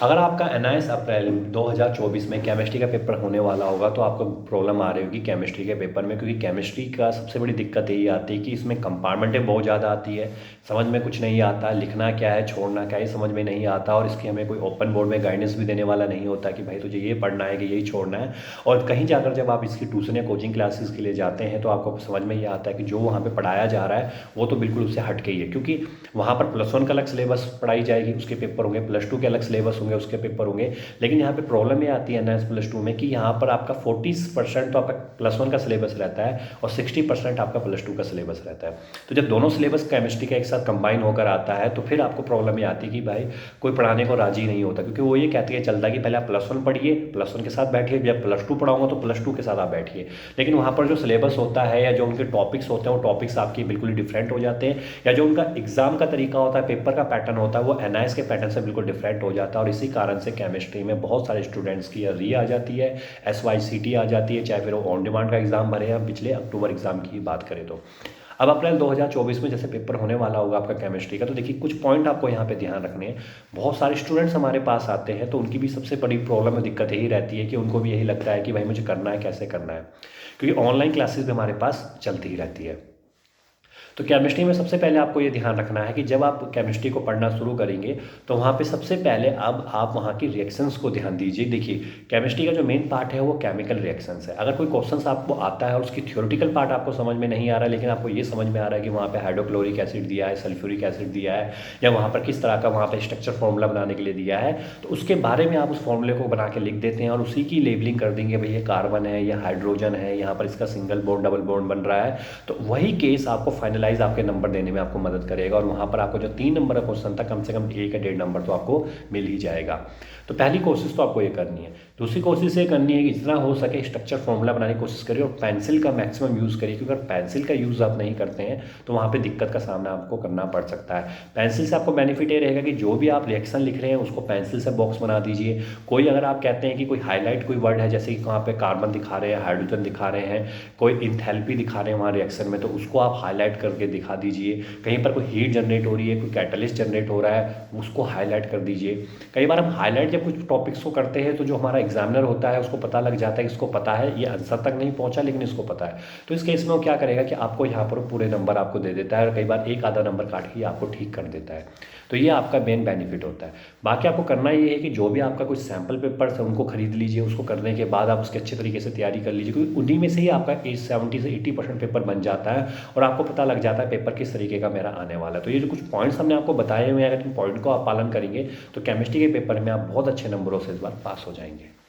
अगर आपका एनआईएस अप्रैल 2024 में केमिस्ट्री का पेपर होने वाला होगा तो आपको प्रॉब्लम आ रही होगी केमिस्ट्री के पेपर में, क्योंकि केमिस्ट्री का सबसे बड़ी दिक्कत यही आती है कि इसमें कंपार्टमेंटें बहुत ज़्यादा आती है, समझ में कुछ नहीं आता, लिखना क्या है छोड़ना क्या है समझ में नहीं आता, और इसकी हमें कोई ओपन बोर्ड में गाइडेंस भी देने वाला नहीं होता कि भाई तुझे ये पढ़ना है कि यही छोड़ना है। और कहीं जाकर जब आप इसकी ट्यूशन या कोचिंग क्लासेस के लिए जाते हैं तो आपको समझ में ये आता है कि जो वहाँ पर पढ़ाया जा रहा है वो तो बिल्कुल उससे हट के ही है, क्योंकि वहाँ पर +1 का अलग सिलेबस पढ़ाई जाएगी, उसके पेपर होंगे, +2 के अलग सिलेबस होंगे, उसके पेपर होंगे। लेकिन यहाँ पे प्रॉब्लम ये आती है एनआईएस +2 में कि यहाँ पर आपका 40% तो आपका +1 का सिलेबस रहता है और 60% आपका +2 का सिलेबस रहता है। तो जब दोनों सिलेबस केमिस्ट्री का एक साथ कंबाइन होकर आता है तो फिर आपको प्रॉब्लम ये आती है कि भाई कोई पढ़ाने को राजी नहीं होता, क्योंकि वो ये कहते हैं चलता है कि पहले आप +1 पढ़िए, +1 के साथ बैठिए, जब +2 पढ़ाऊंगा तो +2 के साथ आप बैठिए। लेकिन वहाँ पर जो सिलेबस होता है या जो उनके टॉपिक्स होते हैं वो टॉपिक्स आपके बिल्कुल डिफरेंट हो जाते हैं, या जो उनका एग्जाम का तरीका होता है, पेपर का पैटर्न होता है, वो एनआईएस के पैटर्न से बिल्कुल डिफरेंट हो जाता है। और इसी कारण से केमिस्ट्री में बहुत सारे स्टूडेंट्स की री आ जाती है, SYCT आ जाती है, चाहे फिर वो ऑन डिमांड का एग्जाम भरे हैं। पिछले अक्टूबर एग्जाम की बात करें तो अब अप्रैल 2024 में जैसे पेपर होने वाला होगा आपका केमिस्ट्री का, तो देखिए कुछ पॉइंट आपको यहाँ पे ध्यान रखने हैं। बहुत सारे स्टूडेंट्स हमारे पास आते हैं तो उनकी भी सबसे बड़ी प्रॉब्लम और दिक्कत यही रहती है कि उनको भी यही लगता है कि भाई मुझे करना है, कैसे करना है, क्योंकि ऑनलाइन क्लासेस भी हमारे पास चलती ही रहती है। तो केमिस्ट्री में सबसे पहले आपको ये ध्यान रखना है कि जब आप केमिस्ट्री को पढ़ना शुरू करेंगे तो वहाँ पे सबसे पहले अब आप वहाँ की रिएक्शंस को ध्यान दीजिए। देखिए केमिस्ट्री का जो मेन पार्ट है वो केमिकल रिएक्शंस है। अगर कोई क्वेश्चंस आपको आता है और उसकी थ्योरेटिकल पार्ट आपको समझ में नहीं आ रहा है, लेकिन आपको ये समझ में आ रहा है कि वहाँ पे हाइड्रोक्लोरिक एसिड दिया है, सल्फ्यूरिक एसिड दिया है, या वहाँ पर किस तरह का वहाँ पर स्ट्रक्चर फॉर्मूला बनाने के लिए दिया है, तो उसके बारे में आप उस फॉर्मूले को बना के लिख देते हैं और उसी की लेबलिंग कर देंगे, भाई ये कार्बन है, ये हाइड्रोजन है, यहाँ पर इसका सिंगल बॉन्ड डबल बॉन्ड बन रहा है। तो वही केस आपको फाइनलाइज आपके नंबर देने में आपको मदद करेगा, और वहाँ पर आपको जो 3 नंबर का क्वेश्चन था कम से कम 1 या 1.5 नंबर तो आपको मिल ही जाएगा। तो पहली कोशिश तो आपको ये करनी है। दूसरी कोशिश ये करनी है कि जितना हो सके स्ट्रक्चर फॉर्मूला बनाने की कोशिश करिए और पेंसिल का मैक्सिमम यूज़ करिए, क्योंकि अगर पेंसिल का यूज़ आप नहीं करते हैं तो वहाँ पे दिक्कत का सामना आपको करना पड़ सकता है। पेंसिल से आपको बेनिफिट ये रहेगा कि जो भी आप रिएक्शन लिख रहे हैं उसको पेंसिल से बॉक्स बना दीजिए। कोई अगर आप कहते हैं कि कोई हाईलाइट कोई वर्ड है, जैसे कि वहाँ पे कार्बन दिखा रहे हैं, हाइड्रोजन दिखा रहे हैं, कोई इंथैल्पी दिखा रहे हैं वहाँ रिएक्शन में, तो उसको आप हाईलाइट करके दिखा दीजिए। कहीं पर कोई हीट जनरेट हो रही है, कोई कैटलिस्ट जनरेट हो रहा है, उसको हाईलाइट कर दीजिए। कई बार हम हाईलाइट जब कुछ टॉपिक्स को करते हैं तो जो हमारा एग्जामिनर होता है उसको पता लग जाता है कि इसको पता है, ये आंसर तक नहीं पहुंचा लेकिन इसको पता है। तो इस केस में वो क्या करेगा कि आपको यहाँ पर पूरे नंबर आपको दे देता है और कई बार एक आधा नंबर काट के आपको ठीक कर देता है। तो ये आपका मेन बेनिफिट होता है। बाकी आपको करना ये है कि जो भी आपका कुछ सैम्पल पेपर्स है उनको खरीद लीजिए, उसको करने के बाद आप उसके अच्छे तरीके से तैयारी कर लीजिए, क्योंकि उन्हीं में से ही आपका 70 से 80% पेपर बन जाता है और आपको पता लग जाता है पेपर किस तरीके का मेरा आने वाला है। तो ये जो कुछ पॉइंट्स हमने आपको बताए हुए हैं, अगर इन पॉइंट को आप पालन करेंगे तो केमिस्ट्री के पेपर में आप बहुत अच्छे नंबरों से इस बार पास हो जाएंगे।